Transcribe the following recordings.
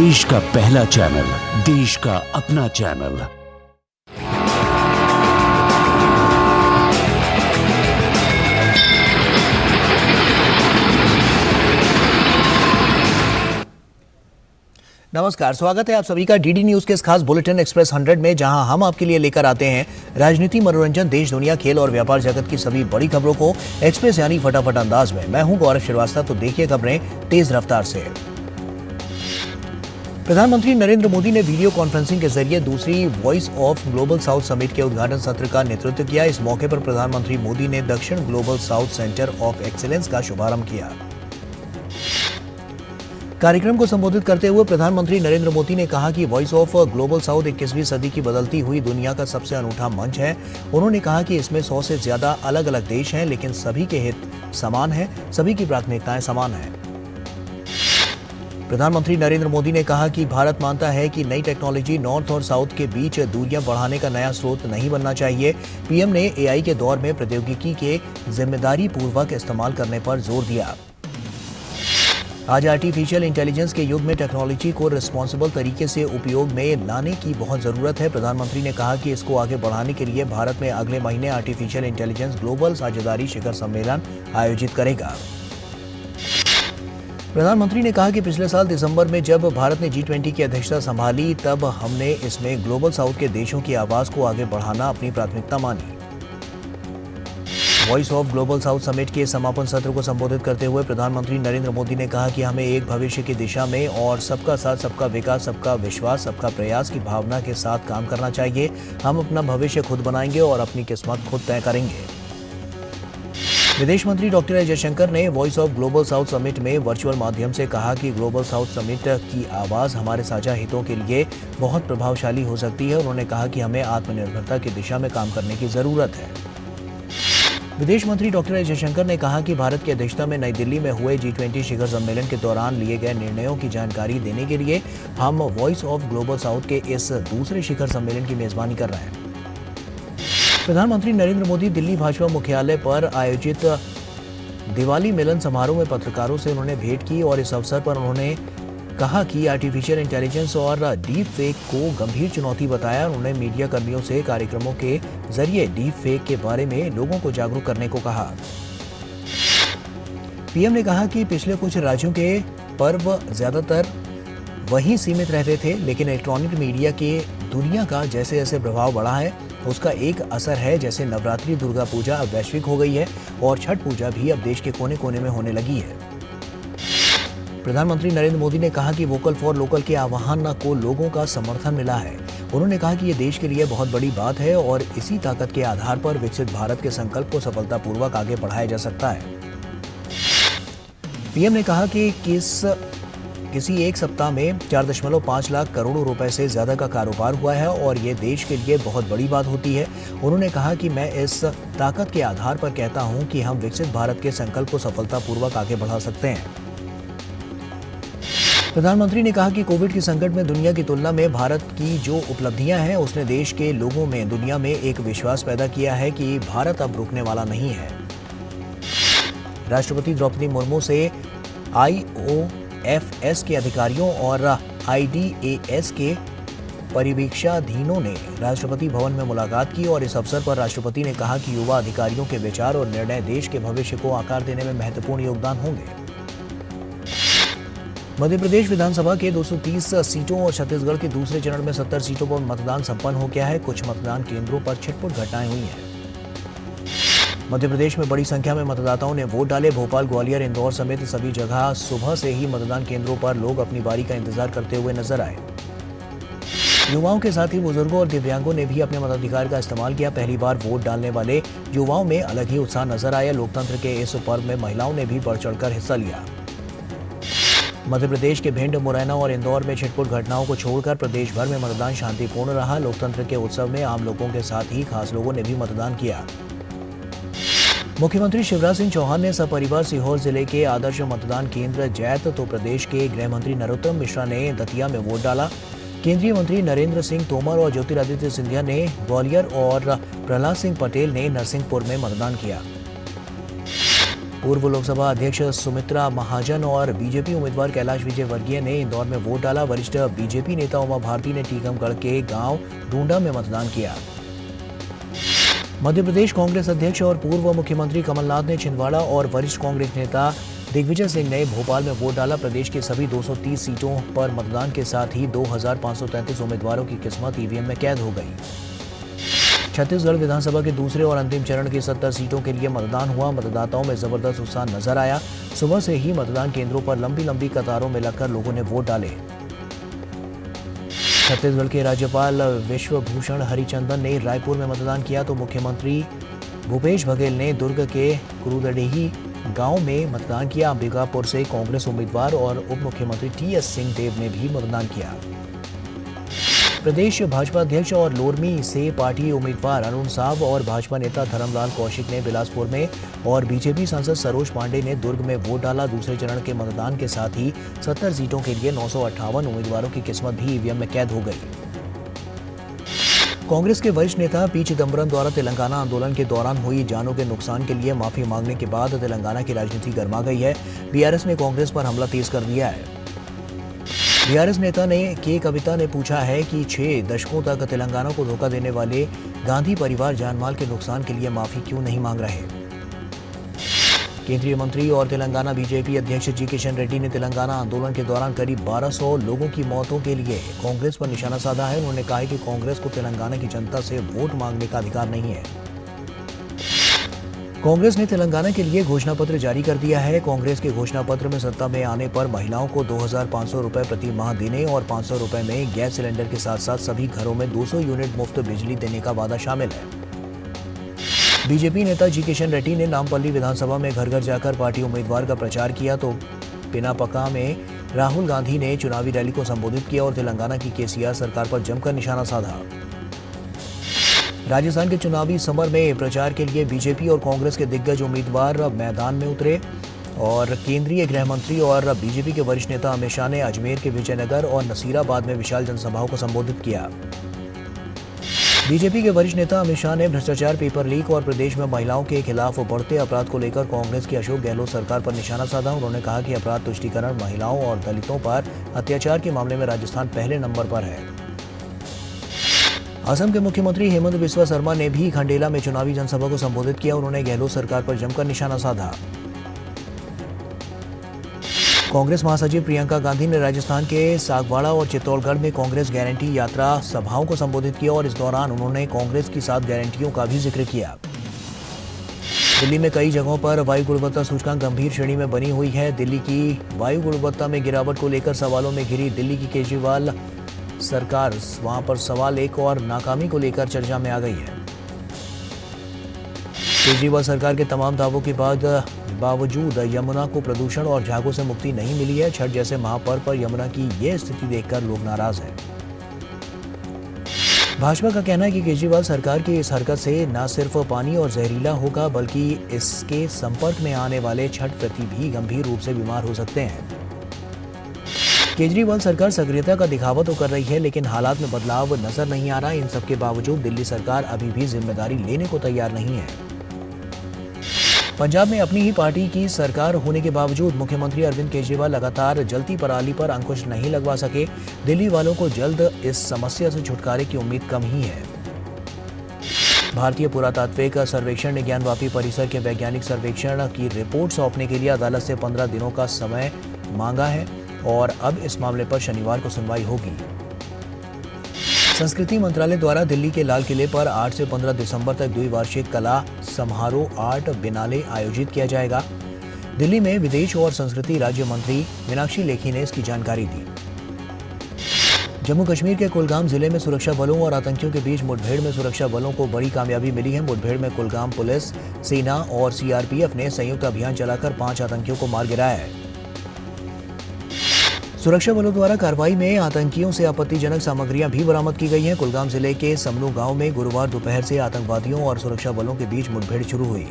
देश का पहला चैनल, देश का अपना चैनल। नमस्कार, स्वागत है आप सभी का डीडी न्यूज के इस खास बुलेटिन एक्सप्रेस 100 में, जहां हम आपके लिए लेकर आते हैं राजनीति, मनोरंजन, देश दुनिया, खेल और व्यापार जगत की सभी बड़ी खबरों को एक्सप्रेस यानी फटाफट अंदाज में। मैं हूं गौरव श्रीवास्तव, तो देखिए खबरें तेज रफ्तार से। प्रधानमंत्री नरेंद्र मोदी ने वीडियो कॉन्फ्रेंसिंग के जरिए दूसरी voice of global south summit के उद्घाटन सत्र का नेतृत्व किया। इस मौके पर प्रधानमंत्री मोदी ने दक्षिण global south centre of excellence का शुभारंभ किया। कार्यक्रम को संबोधित करते हुए प्रधानमंत्री नरेंद्र मोदी ने कहा कि वॉइस ऑफ ग्लोबल साउथ 21वीं सदी की बदलती हुई दुनिया का सबसे अनूठा मंच है। उन्होंने कहा कि इसमें 100 से ज्यादा अलग अलग देश हैं, लेकिन सभी के हित समान हैं, सभी की प्राथमिकताएं समान हैं। प्रधानमंत्री नरेंद्र मोदी ने कहा कि भारत मानता है कि नई टेक्नोलॉजी नॉर्थ और साउथ के बीच दूरियां बढ़ाने का नया स्रोत नहीं बनना चाहिए। पीएम ने एआई के दौर में प्रौद्योगिकी के जिम्मेदारी पूर्वक इस्तेमाल करने पर जोर दिया। आज आर्टिफिशियल इंटेलिजेंस के युग में टेक्नोलॉजी को रिस्पॉन्सिबल तरीके से उपयोग में लाने की बहुत जरूरत है। प्रधानमंत्री ने कहा कि इसको आगे बढ़ाने के लिए भारत में अगले महीने आर्टिफिशियल इंटेलिजेंस ग्लोबल साझेदारी शिखर सम्मेलन आयोजित करेगा। प्रधानमंत्री ने कहा कि पिछले साल दिसंबर में जब भारत ने G20 की अध्यक्षता संभाली, तब हमने इसमें ग्लोबल साउथ के देशों की आवाज को आगे बढ़ाना अपनी प्राथमिकता मानी। Voice of global south summit के समापन सत्र को संबोधित करते हुए प्रधानमंत्री नरेंद्र मोदी ने कहा कि हमें एक भविष्य की दिशा में और सबका साथ, सबका विकास, सबका विश्वास, सबका प्रयास की भावना के साथ काम करना चाहिए। हम अपना भविष्य खुद बनाएंगे और अपनी किस्मत खुद तय करेंगे। विदेश मंत्री डॉक्टर एस जयशंकर ने voice of global south summit में वर्चुअल माध्यम से कहा कि ग्लोबल साउथ समिट की आवाज हमारे साझा हितों के लिए बहुत प्रभावशाली हो सकती है। उन्होंने कहा कि हमें आत्मनिर्भरता की दिशा में काम करने की जरूरत है। विदेश मंत्री डॉक्टर एस जयशंकर ने कहा कि भारत की अध्यक्षता में नई दिल्ली में हुए G20 शिखर सम्मेलन के दौरान लिए गए निर्णयों की जानकारी देने के लिए हम वॉइस ऑफ ग्लोबल साउथ के इस दूसरे शिखर सम्मेलन की मेजबानी कर रहे हैं। प्रधानमंत्री नरेंद्र मोदी दिल्ली भाजपा मुख्यालय पर आयोजित दिवाली मिलन समारोह में पत्रकारों से उन्होंने भेंट की और इस अवसर पर उन्होंने कहा कि आर्टिफिशियल इंटेलिजेंस और डीप फेक को गंभीर चुनौती बताया। उन्होंने मीडिया कर्मियों से कार्यक्रमों के जरिए डीप फेक के बारे में लोगों को जागरूक करने को कहा। पीएम ने कहा कि पिछले कुछ राज्यों के पर्व ज्यादातर वहीं सीमित रहते थे, लेकिन इलेक्ट्रॉनिक मीडिया के दुनिया का जैसे जैसे प्रभाव बढ़ा है, उसका एक असर है। जैसे नवरात्रि, दुर्गा पूजा अब वैश्विक हो गई है और छठ पूजा भी अब देश के कोने कोने में होने लगी है। प्रधानमंत्री नरेंद्र मोदी ने कहा कि वोकल फॉर लोकल के आह्वान को लोगों का समर्थन मिला है। उन्होंने कहा कि ये देश के लिए बहुत बड़ी बात है और इसी ताकत के आधार पर विकसित भारत के संकल्प को सफलतापूर्वक आगे बढ़ाया जा सकता है। पीएम ने कहा कि किसी एक सप्ताह में 4.5 लाख करोड़ रुपए से ज्यादा का कारोबार हुआ है और ये देश के लिए बहुत बड़ी बात होती है। उन्होंने कहा कि मैं इस ताकत के आधार पर कहता हूं कि हम विकसित भारत के संकल्प को सफलतापूर्वक आगे बढ़ा सकते हैं। प्रधानमंत्री ने कहा कि कोविड के संकट में दुनिया की तुलना में भारत की जो उपलब्धियां हैं, उसने देश के लोगों में दुनिया में एक विश्वास पैदा किया है कि भारत अब रुकने वाला नहीं है। राष्ट्रपति द्रौपदी मुर्मू से IOFS के अधिकारियों और IDAS के परिवीक्षाधीनों ने राष्ट्रपति भवन में मुलाकात की और इस अवसर पर राष्ट्रपति ने कहा कि युवा अधिकारियों के विचार और निर्णय देश के भविष्य को आकार देने में महत्वपूर्ण योगदान होंगे। मध्य प्रदेश विधानसभा के 230 सीटों और छत्तीसगढ़ के दूसरे चरण में 70 सीटों पर मतदान संपन्न हो गया है। कुछ मतदान केंद्रों पर छिटपुट घटनाएं हुई हैं। मध्य प्रदेश में बड़ी संख्या में मतदाताओं ने वोट डाले। भोपाल, ग्वालियर, इंदौर समेत सभी जगह सुबह से ही मतदान केंद्रों पर लोग अपनी बारी का इंतजार करते हुए नजर आए। युवाओं के साथ ही बुजुर्गों और दिव्यांगों ने भी अपने मताधिकार का इस्तेमाल किया। पहली बार वोट डालने वाले युवाओं में अलग ही उत्साह नजर आया। लोकतंत्र के इस पर्व में महिलाओं ने भी बढ़ चढ़कर हिस्सा लिया। मध्य प्रदेश के भिंड, मुरैना और इंदौर में छिटपुट घटनाओं को छोड़कर प्रदेश भर में मतदान शांतिपूर्ण रहा। लोकतंत्र के उत्सव में आम लोगों के साथ ही खास लोगों ने भी मतदान किया। मुख्यमंत्री शिवराज सिंह चौहान ने सपरिवार सीहोर जिले के आदर्श मतदान केंद्र जैत, तो प्रदेश के गृह मंत्री नरोत्तम मिश्रा ने दतिया में वोट डाला। केंद्रीय मंत्री नरेंद्र सिंह तोमर और ज्योतिरादित्य सिंधिया ने ग्वालियर और प्रहलाद सिंह पटेल ने नरसिंहपुर में मतदान किया। पूर्व लोकसभा अध्यक्ष सुमित्रा महाजन और बीजेपी उम्मीदवार कैलाश विजयवर्गीय ने इंदौर में वोट डाला। वरिष्ठ बीजेपी नेता उमा भारती ने टीकमगढ़ के गांव डूंडा में मतदान किया। मध्य प्रदेश कांग्रेस अध्यक्ष और पूर्व मुख्यमंत्री कमलनाथ ने छिंदवाड़ा और वरिष्ठ कांग्रेस नेता दिग्विजय सिंह ने भोपाल में वोट डाला। प्रदेश की सभी 230 सीटों पर मतदान के साथ ही 2533 उम्मीदवारों की किस्मत ईवीएम में कैद हो गई। छत्तीसगढ़ विधानसभा के दूसरे और अंतिम चरण की 70 सीटों के लिए मतदान हुआ। मतदाताओं में जबरदस्त उत्साह नजर आया। सुबह से ही मतदान केंद्रों पर लंबी लंबी कतारों में लगकर लोगों ने वोट डाले। छत्तीसगढ़ के राज्यपाल विश्वभूषण हरिचंदन ने रायपुर में मतदान किया तो मुख्यमंत्री भूपेश बघेल ने दुर्ग के क्रूदडेही गांव में मतदान किया। अंबिकापुर से कांग्रेस उम्मीदवार और उप मुख्यमंत्री टीएस सिंहदेव ने भी मतदान किया। प्रदेश भाजपा अध्यक्ष और लोरमी से पार्टी उम्मीदवार अरुण साव और भाजपा नेता धर्मलाल कौशिक ने बिलासपुर में और बीजेपी सांसद सरोज पांडे ने दुर्ग में वोट डाला। दूसरे चरण के मतदान के साथ ही 70 सीटों के लिए 958 उम्मीदवारों की किस्मत भी ईवीएम में कैद हो गई। कांग्रेस के वरिष्ठ नेता पी चिदम्बरम द्वारा तेलंगाना आंदोलन के दौरान हुई जानों के नुकसान के लिए माफी मांगने के बाद तेलंगाना की राजनीति गर्मा गई है। बीआरएस ने कांग्रेस पर हमला तेज कर दिया है। बीआरएस नेता के कविता ने पूछा है कि 6 दशकों तक तेलंगाना को धोखा देने वाले गांधी परिवार जानमाल के नुकसान के लिए माफी क्यों नहीं मांग रहे। केंद्रीय मंत्री और तेलंगाना बीजेपी अध्यक्ष जी किशन रेड्डी ने तेलंगाना आंदोलन के दौरान करीब 1200 लोगों की मौतों के लिए कांग्रेस पर निशाना साधा है। उन्होंने कहा कि कांग्रेस को तेलंगाना की जनता से वोट मांगने का अधिकार नहीं है। कांग्रेस ने तेलंगाना के लिए घोषणा पत्र जारी कर दिया है। कांग्रेस के घोषणा पत्र में सत्ता में आने पर महिलाओं को 2500 रुपए प्रति माह देने और 500 रुपए में गैस सिलेंडर के साथ साथ सभी घरों में 200 यूनिट मुफ्त बिजली देने का वादा शामिल है। बीजेपी नेता जी किशन रेड्डी ने नामपल्ली विधानसभा में घर घर जाकर पार्टी उम्मीदवार का प्रचार किया तो पिनापका में राहुल गांधी ने चुनावी रैली को संबोधित किया और तेलंगाना की केसीआर सरकार पर जमकर निशाना साधा। राजस्थान के चुनावी समर में प्रचार के लिए बीजेपी और कांग्रेस के दिग्गज उम्मीदवार मैदान में उतरे और केंद्रीय गृह मंत्री और बीजेपी के वरिष्ठ नेता अमित शाह ने अजमेर के विजयनगर और नसीराबाद में विशाल जनसभाओं को संबोधित किया। बीजेपी के वरिष्ठ नेता अमित शाह ने भ्रष्टाचार, पेपर लीक और प्रदेश में महिलाओं के खिलाफ बढ़ते अपराध को लेकर कांग्रेस की अशोक गहलोत सरकार पर निशाना साधा। उन्होंने कहा कि अपराध तुष्टीकरण, महिलाओं और दलितों पर अत्याचार के मामले में राजस्थान पहले नंबर पर है। असम के मुख्यमंत्री हेमंत बिस्वा शर्मा ने भी खंडेला में चुनावी जनसभा को संबोधित किया। उन्होंने गहलोत सरकार पर जमकर निशाना साधा। कांग्रेस महासचिव प्रियंका गांधी ने राजस्थान के सागवाड़ा और चित्तौड़गढ़ में कांग्रेस गारंटी यात्रा सभाओं को संबोधित किया और इस दौरान उन्होंने कांग्रेस की 7 गारंटियों का भी जिक्र किया। दिल्ली में कई जगहों पर वायु गुणवत्ता सूचकांक गंभीर श्रेणी में बनी हुई है। दिल्ली की वायु गुणवत्ता में गिरावट को लेकर सवालों में घिरी दिल्ली की केजरीवाल सरकार वहां पर सवाल एक और नाकामी को लेकर चर्चा में आ गई है। केजरीवाल सरकार के तमाम दावों के बावजूद यमुना को प्रदूषण और झागों से मुक्ति नहीं मिली है। छठ जैसे महापर्व पर यमुना की ये स्थिति देखकर लोग नाराज हैं। भाजपा का कहना है कि केजरीवाल सरकार की इस हरकत से न सिर्फ पानी और जहरीला होगा बल्कि इसके संपर्क में आने वाले छठ व्रती भी गंभीर रूप से बीमार हो सकते हैं। केजरीवाल सरकार सक्रियता का दिखावा तो कर रही है लेकिन हालात में बदलाव नजर नहीं आ रहा। इन सबके बावजूद दिल्ली सरकार अभी भी जिम्मेदारी लेने को तैयार नहीं है। पंजाब में अपनी ही पार्टी की सरकार होने के बावजूद मुख्यमंत्री अरविंद केजरीवाल लगातार जलती पराली पर अंकुश नहीं लगवा सके। दिल्ली वालों को जल्द इस समस्या से छुटकारे की उम्मीद कम ही है। भारतीय पुरातात्विक सर्वेक्षण ने ज्ञानवापी परिसर के वैज्ञानिक सर्वेक्षण की रिपोर्ट सौंपने के लिए अदालत से 15 दिनों का समय मांगा है और अब इस मामले पर शनिवार को सुनवाई होगी। संस्कृति मंत्रालय द्वारा दिल्ली के लाल किले पर 8 से 15 दिसंबर तक द्विवार्षिक कला समारोह आर्ट बिनाले आयोजित किया जाएगा। दिल्ली में विदेश और संस्कृति राज्य मंत्री मीनाक्षी लेखी ने इसकी जानकारी दी। जम्मू कश्मीर के कुलगाम जिले में सुरक्षा बलों और आतंकियों के बीच मुठभेड़ में सुरक्षा बलों को बड़ी कामयाबी मिली है। मुठभेड़ में कुलगाम पुलिस, सेना और सीआरपीएफ ने संयुक्त अभियान चलाकर 5 आतंकियों को मार गिराया है। सुरक्षा बलों द्वारा कार्रवाई में आतंकियों से आपत्तिजनक सामग्रियां भी बरामद की गई हैं। कुलगाम जिले के समनू गांव में गुरुवार दोपहर से आतंकवादियों और सुरक्षा बलों के बीच मुठभेड़ शुरू हुई।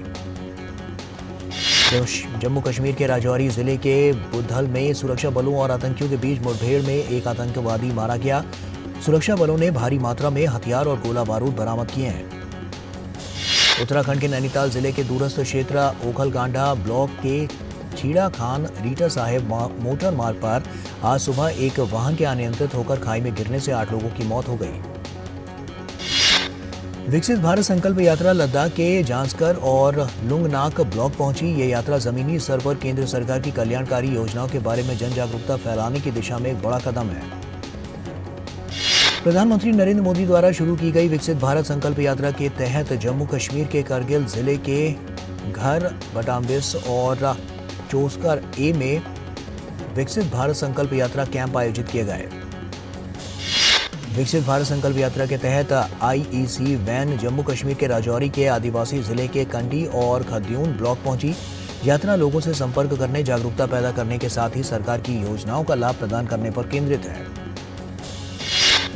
जम्मू कश्मीर के राजौरी जिले के बुद्धल में सुरक्षा बलों और आतंकियों के बीच मुठभेड़ में एक आतंकवादी मारा गया। सुरक्षा बलों ने भारी मात्रा में हथियार और गोला बारूद बरामद किए हैं। उत्तराखंड के नैनीताल जिले के दूरस्थ क्षेत्र ओखलकांडा ब्लॉक के चीड़ा खान रीटा साहेब मोटर मार्ग पर आज सुबह एक वाहन के अनियंत्रित होकर खाई में गिरने से 8 लोगों की मौत हो गई। विकसित भारत संकल्प यात्रा लद्दाख के जांस्कर और लुंगनाक ब्लॉक पहुंची। ये यात्रा जमीनी स्तर पर केंद्र सरकार की कल्याणकारी योजनाओं के बारे में जन जागरूकता फैलाने की दिशा में एक बड़ा कदम है। प्रधानमंत्री नरेंद्र मोदी द्वारा शुरू की गई विकसित भारत संकल्प यात्रा के तहत जम्मू कश्मीर के करगिल जिले के घर बटाम्बिस और चोस्कर ए में विकसित भारत संकल्प यात्रा कैंप आयोजित किए गए। विकसित भारत संकल्प यात्रा के तहत आईईसी वैन जम्मू कश्मीर के राजौरी के आदिवासी जिले के कंडी और खद्यून ब्लॉक पहुंची। यात्रा लोगों से संपर्क करने, जागरूकता पैदा करने के साथ ही सरकार की योजनाओं का लाभ प्रदान करने पर केंद्रित है।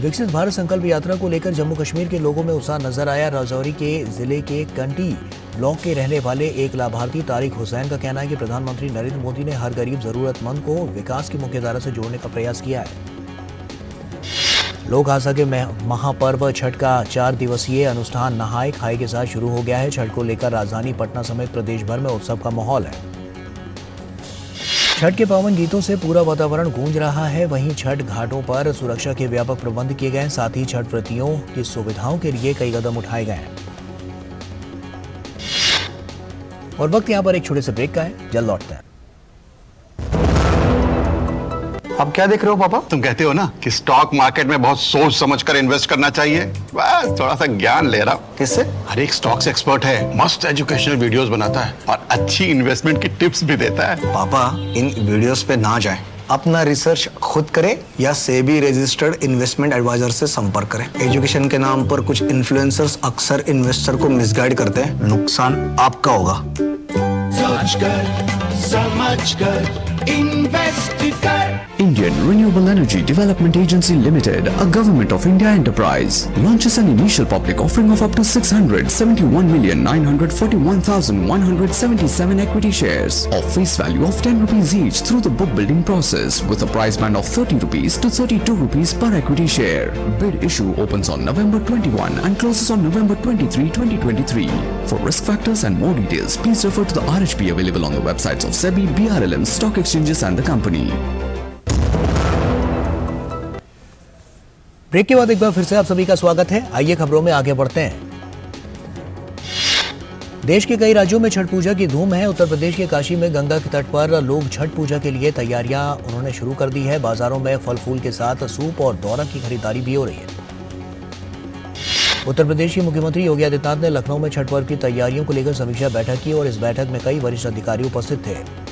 विकसित भारत संकल्प यात्रा को लेकर जम्मू कश्मीर के लोगों में उत्साह नजर आया। राजौरी के जिले के कंडी ब्लॉक के रहने वाले एक लाभार्थी तारिक हुसैन का कहना है कि प्रधानमंत्री नरेंद्र मोदी ने हर गरीब जरूरतमंद को विकास की मुख्यधारा से जोड़ने का प्रयास किया है। लोक आस्था के महापर्व छठ का 4 दिवसीय अनुष्ठान नहाय खाए के साथ शुरू हो गया है। छठ को लेकर राजधानी पटना समेत प्रदेश भर में उत्सव का माहौल है। छठ के पावन गीतों से पूरा वातावरण गूंज रहा है। वहीं छठ घाटों पर सुरक्षा के व्यापक प्रबंध किए गए हैं। साथ ही छठ व्रतियों की सुविधाओं के लिए कई कदम उठाए गए हैं। और वक्त यहाँ पर एक छोटे से ब्रेक का है, जल्द लौटते हैं। अब क्या देख रहे हो पापा? तुम कहते हो ना कि स्टॉक मार्केट में बहुत सोच समझकर इन्वेस्ट करना चाहिए, बस थोड़ा सा ज्ञान ले रहा हूं। किससे? हर एक स्टॉक्स एक्सपर्ट है, मस्त एजुकेशनल वीडियोस बनाता है और अच्छी इन्वेस्टमेंट की टिप्स भी देता है। पापा इन वीडियोस पे ना जाएं, अपना रिसर्च खुद करें या सेबी रजिस्टर्ड इन्वेस्टमेंट एडवाइजर से संपर्क करें। एजुकेशन के नाम पर कुछ इन्फ्लुएंसर्स अक्सर इन्वेस्टर को मिसगाइड करते हैं, नुकसान आपका होगा। सोच कर समझ कर इन्वेस्ट कर। Indian Renewable Energy Development Agency Limited, a Government of India enterprise, launches an initial public offering of up to 671,941,177 equity shares of face value of 10 rupees each through the book building process with a price band of 30 rupees to 32 rupees per equity share. Bid issue opens on November 21 and closes on November 23, 2023. For risk factors and more details, please refer to the RHP available on the websites of SEBI, BRLM, stock exchanges and the company. Break के बाद एक बार फिर से आप सभी का स्वागत है। आइए खबरों में आगे बढ़ते हैं। देश के कई राज्यों में छठ पूजा की धूम है। उत्तर प्रदेश के काशी में गंगा के तट पर लोग छठ पूजा के लिए तैयारियां उन्होंने शुरू कर दी है। बाजारों में फल फूल के साथ सूप और दौरा की खरीदारी भी हो रही है। उत्तर प्रदेश के मुख्यमंत्री योगी आदित्यनाथ ने लखनऊ में छठ पर्व की तैयारियों को लेकर समीक्षा बैठक की और इस बैठक में कई वरिष्ठ अधिकारी उपस्थित थे।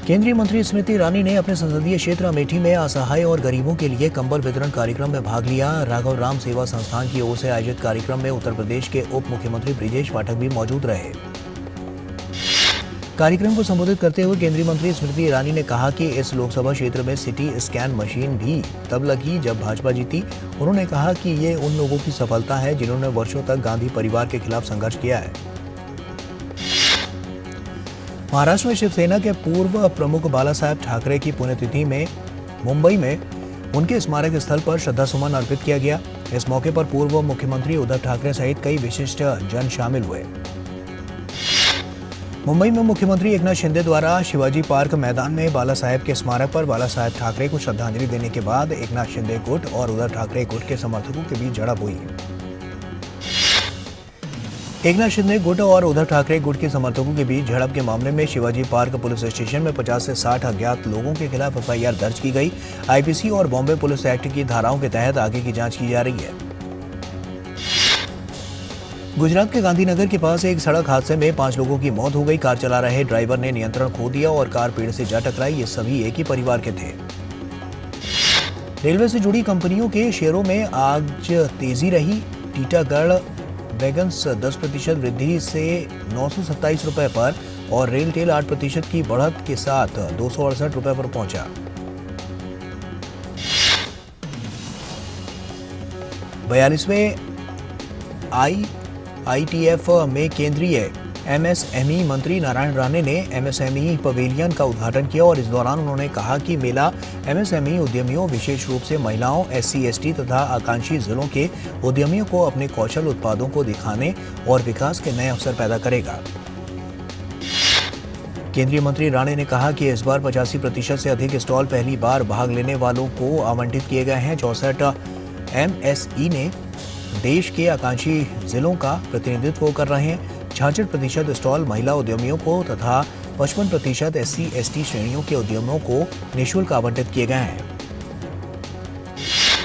केंद्रीय मंत्री स्मृति ईरानी ने अपने संसदीय क्षेत्र अमेठी में असहाय और गरीबों के लिए कंबल वितरण कार्यक्रम में भाग लिया। राघव राम सेवा संस्थान की ओर से आयोजित कार्यक्रम में उत्तर प्रदेश के उप मुख्यमंत्री ब्रिजेश पाठक भी मौजूद रहे। कार्यक्रम को संबोधित करते हुए केंद्रीय मंत्री स्मृति ईरानी ने कहा कि इस लोकसभा क्षेत्र में सिटी स्कैन मशीन भी तब लगी जब भाजपा जीती। उन्होंने कहा कि ये उन लोगों की सफलता है जिन्होंने वर्षों तक गांधी परिवार के खिलाफ संघर्ष किया है। महाराष्ट्र में शिवसेना के पूर्व प्रमुख बाला साहेब ठाकरे की पुण्यतिथि में मुंबई में उनके स्मारक स्थल पर श्रद्धासुमन अर्पित किया गया। इस मौके पर पूर्व मुख्यमंत्री उद्धव ठाकरे सहित कई विशिष्ट जन शामिल हुए। मुंबई में मुख्यमंत्री एकनाथ शिंदे द्वारा शिवाजी पार्क मैदान में बाला साहेब के स्मारक पर बाला साहेब ठाकरे को श्रद्धांजलि देने के बाद एकनाथ शिंदे गुट और उद्धव ठाकरे गुट के समर्थकों के बीच झड़प हुई। एकनाथ शिंदे गुट और उद्धव ठाकरे गुट के समर्थकों के बीच झड़प के मामले में शिवाजी पार्क पुलिस स्टेशन में 50 से 60 अज्ञात लोगों के खिलाफ एफआईआर दर्ज की गई। आईपीसी और बॉम्बे पुलिस एक्ट की धाराओं के तहत आगे की जांच की जा रही है। गुजरात के गांधीनगर के पास एक सड़क हादसे में 5 लोगों की मौत हो गई। कार चला रहे ड्राइवर ने नियंत्रण खो दिया और कार पेड़ से जा टकराई। ये सभी एक ही परिवार के थे। रेलवे से जुड़ी कंपनियों के शेयरों में आज तेजी रही। टीटागढ़ वैगन्स 10% वृद्धि से 927 रुपए पर और रेलटेल 8% की बढ़त के साथ 268 रुपए पर पहुंचा। 42वें IITF में केंद्रीय एमएसएमई मंत्री नारायण राणे ने एमएसएमई पवेलियन का उद्घाटन किया और इस दौरान उन्होंने कहा कि मेला एमएसएमई उद्यमियों, विशेष रूप से महिलाओं, SC/ST तथा आकांक्षी जिलों के उद्यमियों को अपने कौशल उत्पादों को दिखाने और विकास के नए अवसर पैदा करेगा। केंद्रीय मंत्री राणे ने कहा कि इस बार 85% से अधिक स्टॉल पहली बार भाग लेने वालों को आवंटित किए गए हैं। 64 MSE ने देश के आकांक्षी जिलों का प्रतिनिधित्व कर रहे हैं। 66% स्टॉल महिला उद्यमियों को तथा 55% SC/ST श्रेणियों के उद्यमियों को निःशुल्क आवंटित किए गए हैं।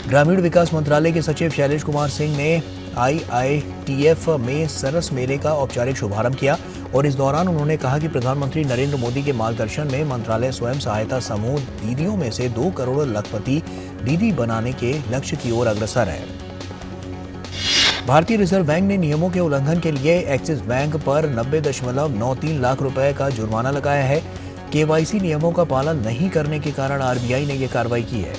ग्रामीण विकास मंत्रालय के सचिव शैलेश कुमार सिंह ने IITF में सरस मेले का औपचारिक शुभारंभ किया और इस दौरान उन्होंने कहा कि प्रधानमंत्री नरेंद्र मोदी के मार्गदर्शन में मंत्रालय स्वयं सहायता समूह दीदियों में से 2 करोड़ लखपति दीदी बनाने के लक्ष्य की ओर अग्रसर है। भारतीय रिजर्व बैंक ने नियमों के उल्लंघन के लिए एक्सिस बैंक पर 90.93 लाख रुपए का जुर्माना लगाया है। KYC नियमों का पालन नहीं करने के कारण RBI ने यह कार्रवाई की है।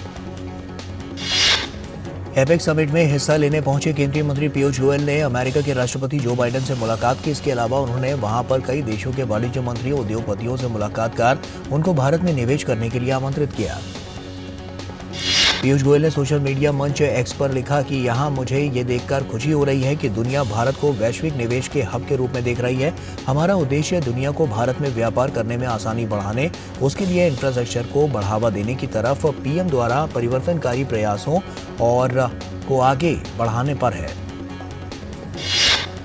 एपेक समिट में हिस्सा लेने पहुंचे केंद्रीय मंत्री पीयूष गोयल ने अमेरिका के राष्ट्रपति जो बाइडेन से मुलाकात की। इसके अलावा उन्होंने वहां पर कई देशों के वाणिज्य मंत्रियों, उद्योगपतियों से मुलाकात कर उनको भारत में निवेश करने के लिए आमंत्रित किया। पीयूष गोयल ने सोशल मीडिया मंच X पर लिखा कि यहाँ मुझे ये देखकर खुशी हो रही है कि दुनिया भारत को वैश्विक निवेश के हब के रूप में देख रही है। हमारा उद्देश्य दुनिया को भारत में व्यापार करने में आसानी बढ़ाने, उसके लिए इंफ्रास्ट्रक्चर को बढ़ावा देने की तरफ PM द्वारा परिवर्तनकारी प्रयासों और को आगे बढ़ाने पर है।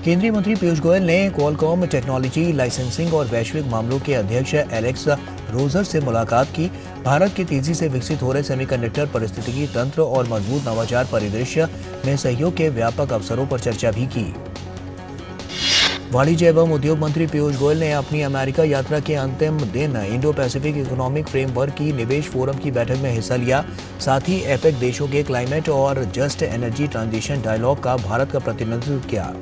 केंद्रीय मंत्री पीयूष गोयल ने क्वालकॉम टेक्नोलॉजी लाइसेंसिंग और वैश्विक मामलों के अध्यक्ष एलेक्स रोजर से मुलाकात की। भारत के तेजी से विकसित हो रहे सेमीकंडक्टर पारिस्थितिकी तंत्र और मजबूत नवाचार परिदृश्य में सहयोग के व्यापक अवसरों पर चर्चा भी की। वाणिज्य एवं उद्योग मंत्री पीयूष गोयल ने अपनी अमेरिका यात्रा के अंतिम दिन इंडो पैसिफिक इकोनॉमिक फ्रेमवर्क की निवेश फोरम की बैठक में हिस्सा लिया। साथ ही एपेक देशों के क्लाइमेट और जस्ट एनर्जी ट्रांजिशन डायलॉग का भारत का प्रतिनिधित्व किया।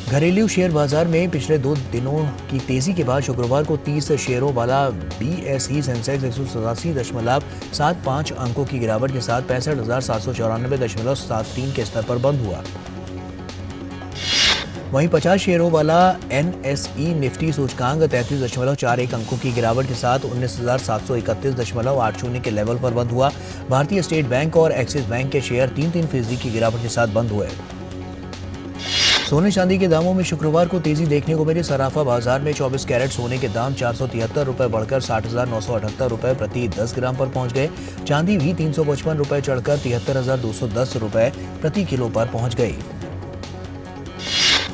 घरेलू शेयर बाजार में पिछले 2 दिनों की तेजी के बाद शुक्रवार को 30 शेयरों वाला BSE सेंसेक्स 187.75 अंकों की गिरावट के साथ 65,794.73 के स्तर पर बंद हुआ। वहीं 50 शेयरों वाला NSE निफ्टी सूचकांक 33.41 अंकों की गिरावट के साथ 19,731.80 के लेवल पर बंद हुआ। भारतीय स्टेट बैंक और एक्सिस बैंक के शेयर 3-3% की गिरावट के साथ बंद हुए। सोने चांदी के दामों में शुक्रवार को तेजी देखने को मिली। सराफा बाजार में 24 कैरेट सोने के दाम 473 रुपए बढ़कर 60,978 रुपए प्रति 10 ग्राम पर पहुंच गए। चांदी भी 355 रुपए चढ़कर 73,210 रुपए प्रति किलो पर पहुंच गई।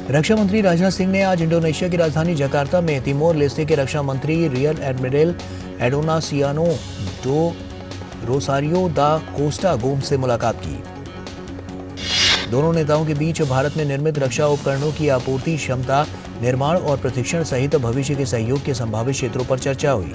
रक्षा मंत्री राजनाथ सिंह ने आज इंडोनेशिया की राजधानी जकार्ता में तिमोर लेस्ते के रक्षा मंत्री रियर एडमिरल एडोनासियानो डो रोसारियो दा कोस्टा गोम्स से मुलाकात की। दोनों नेताओं के बीच भारत में निर्मित रक्षा उपकरणों की आपूर्ति क्षमता, निर्माण और प्रशिक्षण सहित भविष्य के सहयोग के संभावित क्षेत्रों पर चर्चा हुई।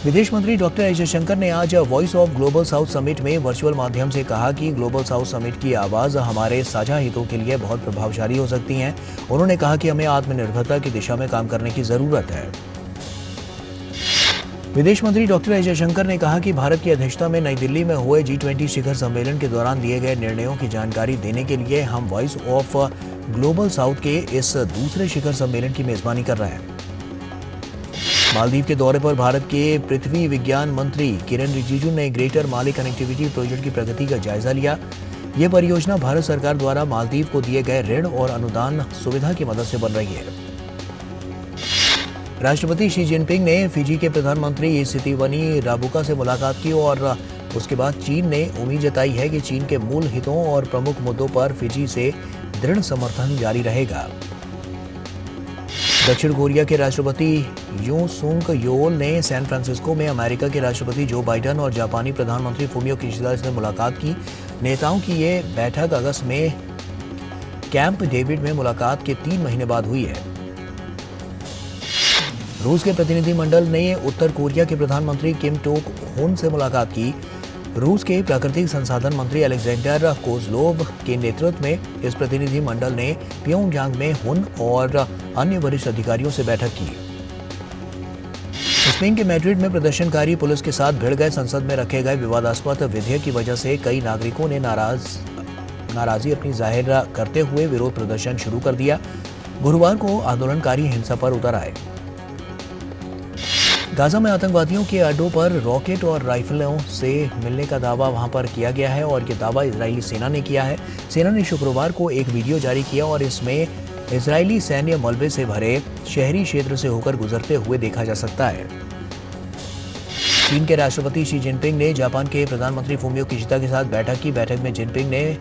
विदेश मंत्री डॉक्टर एस जयशंकर ने आज voice of global south summit में वर्चुअल माध्यम से कहा कि ग्लोबल साउथ समिट की आवाज हमारे साझा हितों के लिए बहुत प्रभावशाली हो सकती है। उन्होंने कहा कि हमें आत्मनिर्भरता की दिशा में काम करने की जरूरत है। विदेश मंत्री डॉक्टर एस जयशंकर ने कहा कि भारत की अध्यक्षता में नई दिल्ली में हुए G20 शिखर सम्मेलन के दौरान लिए गए निर्णयों की जानकारी देने के लिए हम वॉइस ऑफ ग्लोबल साउथ के इस दूसरे शिखर सम्मेलन की मेजबानी कर रहे हैं। मालदीव के दौरे पर भारत के पृथ्वी विज्ञान मंत्री किरण रिजिजू ने ग्रेटर माले कनेक्टिविटी प्रोजेक्ट की प्रगति का जायजा लिया। यह परियोजना भारत सरकार द्वारा मालदीव को दिए गए ऋण और अनुदान सुविधा की मदद से बन रही है। राष्ट्रपति शी जिनपिंग ने फिजी के प्रधानमंत्री सितिवनी राबुका से मुलाकात की और उसके बाद चीन ने उम्मीद जताई है कि चीन के मूल हितों और प्रमुख मुद्दों पर फिजी से दृढ़ समर्थन जारी रहेगा। दक्षिण कोरिया के राष्ट्रपति यूं सुंग योल ने सैन फ्रांसिस्को में अमेरिका के राष्ट्रपति जो बाइडेन और जापानी प्रधानमंत्री फुमियो किशिदा से मुलाकात की। नेताओं की ये बैठक अगस्त में कैंप डेविड में मुलाकात के 3 महीने बाद हुई है। रूस के प्रतिनिधिमंडल ने उत्तर कोरिया के प्रधानमंत्री किम जोंग उन से मुलाकात की। रूस के प्राकृतिक संसाधन मंत्री अलेक्जेंडर कोजलोव के नेतृत्व में इस प्रतिनिधिमंडल ने प्योंगयांग में हुन और अन्य वरिष्ठ अधिकारियों से बैठक की। स्पेन के मैड्रिड में प्रदर्शनकारी पुलिस के साथ भिड़ गए। संसद में रखे गए विवादास्पद विधेयक की वजह से कई नागरिकों ने नाराजगी अपनी जाहिर करते हुए विरोध प्रदर्शन शुरू कर दिया। गुरुवार को आंदोलनकारी हिंसा पर उतर आए। गाजा में आतंकवादियों के अड्डों पर रॉकेट और राइफलों से मिलने का दावा वहां पर किया गया है और ये दावा इजरायली सेना ने किया है। सेना ने शुक्रवार को एक वीडियो जारी किया और इसमें इजरायली सैन्य मलबे से भरे शहरी क्षेत्र से होकर गुजरते हुए देखा जा सकता है। चीन के राष्ट्रपति शी जिनपिंग ने जापान के प्रधानमंत्री फूमियो किशिदा के साथ बैठक की। बैठक में जिनपिंग ने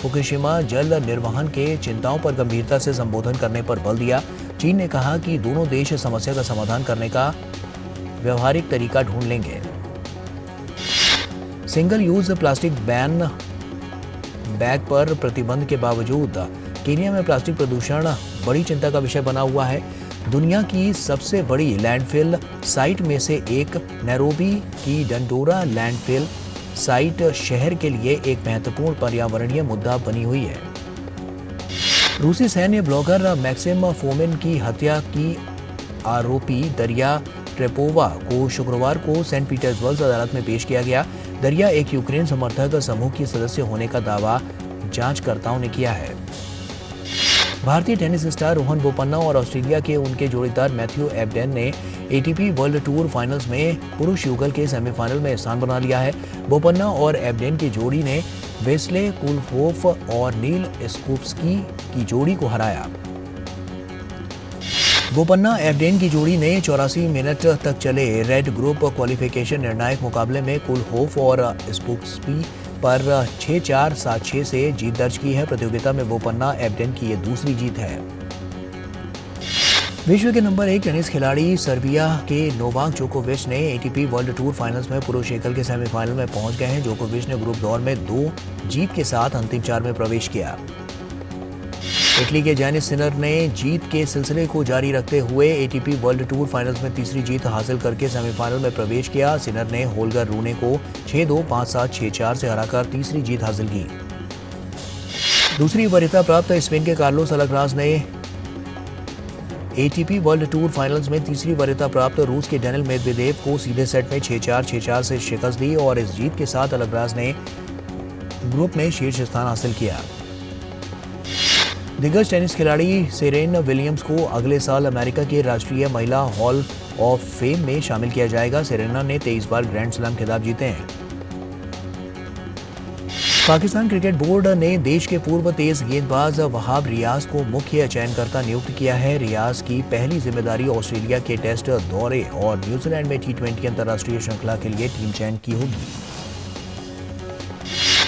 फुकुशिमा जल निर्वहन के चिंताओं पर गंभीरता से संबोधन करने पर बल दिया। चीन ने कहा कि दोनों देश समस्या का समाधान करने का व्यवहारिक तरीका ढूंढ लेंगे। Single use plastic ban bag पर प्रतिबंध के बावजूद केन्या में प्लास्टिक प्रदूषण बड़ी चिंता का विषय बना हुआ है। दुनिया की सबसे बड़ी लैंडफिल साइट में से एक नैरोबी की डंडोरा लैंडफिल साइट शहर के लिए एक महत्वपूर्ण पर्यावरणीय मुद्दा बनी हुई है। रूसी सैन्य ब्लॉगर मैक्सिम फोमिन की हत्या की आरोपी दरिया ट्रेपोवा को शुक्रवार को सेंट पीटर्सबर्ग अदालत में पेश किया गया। दरिया एक यूक्रेन समर्थक समूह की सदस्य होने का दावा जांचकर्ताओं ने किया है। भारतीय टेनिस स्टार रोहन बोपन्ना और ऑस्ट्रेलिया के उनके जोड़ीदार मैथ्यू एबडेन ने एटीपी वर्ल्ड टूर फाइनल्स में पुरुष युगल के सेमीफाइनल में स्थान बना लिया है। बोपन्ना और एबडेन की जोड़ी ने वेस्ले कुलहोफ और नील स्कूप्सकी की जोड़ी को हराया। बोपन्ना एबडेन की जोड़ी ने 84 मिनट तक चले रेड ग्रुप क्वालिफिकेशन निर्णायक मुकाबले में कुलहोफ और स्कूप्सकी पर 6-4, 7-6 से जीत दर्ज की है। प्रतियोगिता में बोपन्ना एबडेन की ये दूसरी जीत है। विश्व के नंबर 1 टेनिस खिलाड़ी सर्बिया के नोवाक जोकोविच ने एटीपी वर्ल्ड टूर फाइनल्स में पुरुष एकल के सेमीफाइनल में पहुंच गए हैं। जोकोविच ने ग्रुप दौर में 2 जीत के साथ अंतिम 4 में प्रवेश किया। इटली के जानिस सिनर ने जीत के सिलसिले को जारी रखते हुए एटीपी वर्ल्ड टूर फाइनल्स में तीसरी जीत हासिल करके सेमीफाइनल में प्रवेश किया। सिनर ने होल्गर रूने को 6-2, 5-7, 6-4 से हराकर तीसरी जीत हासिल की। दूसरी वरीयता प्राप्त स्पेन के कार्लोस अल्कराज ने एटीपी वर्ल्ड टूर फाइनल्स में तीसरी वरीयता प्राप्त रूस के डेनिल मेदवेदेव को सीधे सेट में 6-4, 6-4 से शिकस्त दी और इस जीत के साथ अल्कराज ने ग्रुप में शीर्ष स्थान हासिल किया। दिग्गज टेनिस खिलाड़ी सेरेन विलियम्स को अगले साल अमेरिका के राष्ट्रीय महिला हॉल ऑफ फेम में शामिल किया जाएगा। सेरेना ने 23 बार ग्रैंड स्लैम खिताब जीते हैं। पाकिस्तान क्रिकेट बोर्ड ने देश के पूर्व तेज गेंदबाज वहाब रियाज को मुख्य चयनकर्ता नियुक्त किया है। रियाज की पहली जिम्मेदारी ऑस्ट्रेलिया के टेस्ट दौरे और न्यूजीलैंड में T20 अंतर्राष्ट्रीय श्रृंखला के लिए टीम चयन की होगी।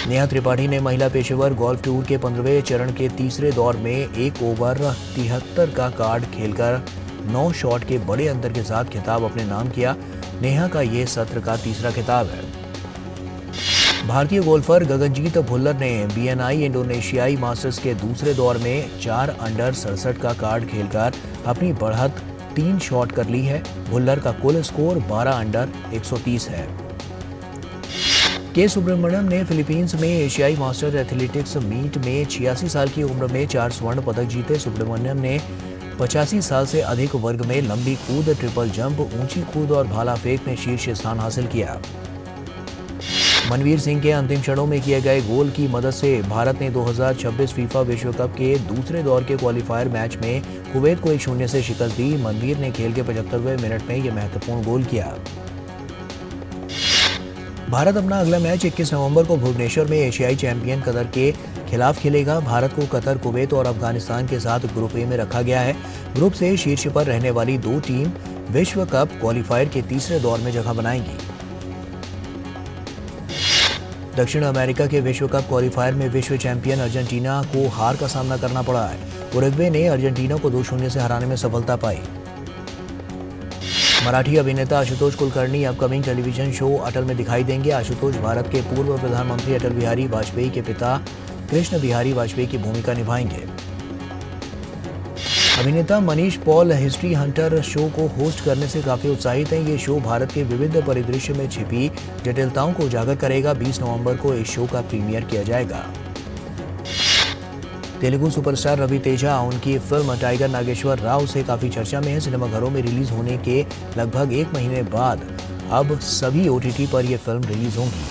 नेहा त्रिपाठी ने महिला पेशेवर गोल्फ टूर के 15वें चरण के तीसरे दौर में 1 ओवर 73 का कार्ड खेलकर 9 शॉट के बड़े अंतर के साथ खिताब अपने नाम किया। नेहा का ये सत्र का तीसरा खिताब है। भारतीय गोल्फर गगनजीत भुल्लर ने BNI इंडोनेशियाई मास्टर्स के दूसरे दौर में 4 अंडर 67 का कार्ड खेलकर अपनी बढ़त 3 शॉट कर ली है। भुल्लर का कुल स्कोर 12 अंडर 130 है। के सुब्रमण्यम ने फिलीपींस में एशियाई मास्टर एथलेटिक्स मीट में 86 साल की उम्र में 4 स्वर्ण पदक जीते। सुब्रमण्यम ने 85 साल से अधिक वर्ग में लंबी कूद, ट्रिपल जंप, ऊंची कूद और भाला फेंक में शीर्ष स्थान हासिल किया। मनवीर सिंह के अंतिम क्षणों में किए गए गोल की मदद से भारत ने 2026 फीफा विश्व कप के दूसरे दौर के क्वालिफायर मैच में कुवैत को 1-0 से शिकस्त दी। मनवीर ने खेल के 75वें मिनट में यह महत्वपूर्ण गोल किया। भारत अपना अगला मैच 21 नवंबर को भुवनेश्वर में एशियाई चैंपियन कतर के खिलाफ खेलेगा। भारत को कतर, कुवैत और अफगानिस्तान के साथ ग्रुप ए में रखा गया है। ग्रुप से शीर्ष पर रहने वाली 2 टीम विश्व कप क्वालिफायर के तीसरे दौर में जगह बनाएंगी। दक्षिण अमेरिका के विश्व कप क्वालिफायर में विश्व चैंपियन अर्जेंटीना को हार का सामना करना पड़ा है। उरुग्वे ने अर्जेंटीना को 2-0 से हराने में सफलता पाई। मराठी अभिनेता Ashutosh Kulkarni upcoming television show Atal में दिखाई देंगे। आशुतोष भारत के पूर्व प्रधानमंत्री अटल बिहारी वाजपेयी के पिता कृष्ण बिहारी वाजपेयी की भूमिका निभाएंगे। अभिनेता Manish Paul history Hunter show को होस्ट करने से काफी उत्साहित हैं। ये शो भारत के विविध परिदृश्य में छिपी जटिलताओं को उजागर करेगा। 20 नवंबर को इस शो का प्रीमियर किया जाएगा। तेलुगु सुपरस्टार रवि तेजा उनकी फिल्म टाइगर नागेश्वर राव से काफी चर्चा में है। सिनेमाघरों में रिलीज होने के लगभग 1 महीने बाद अब सभी OTT पर यह फिल्म रिलीज होगी।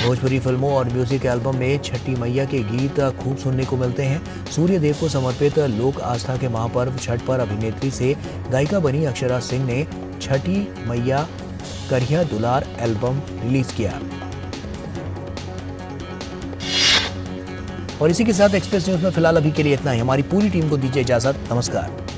भोजपुरी फिल्मों और म्यूजिक एल्बम में छठी मैया के गीत खूब सुनने को मिलते हैं। सूर्य देव को समर्पित लोक आस्था के महापर्व छठ पर अभिनेत्री से गायिका बनी अक्षरा सिंह ने छठी मैया करिया दुलार एल्बम रिलीज किया। और इसी के साथ एक्सप्रेस न्यूज में फिलहाल अभी के लिए इतना ही। हमारी पूरी टीम को दीजिए इजाजत। नमस्कार।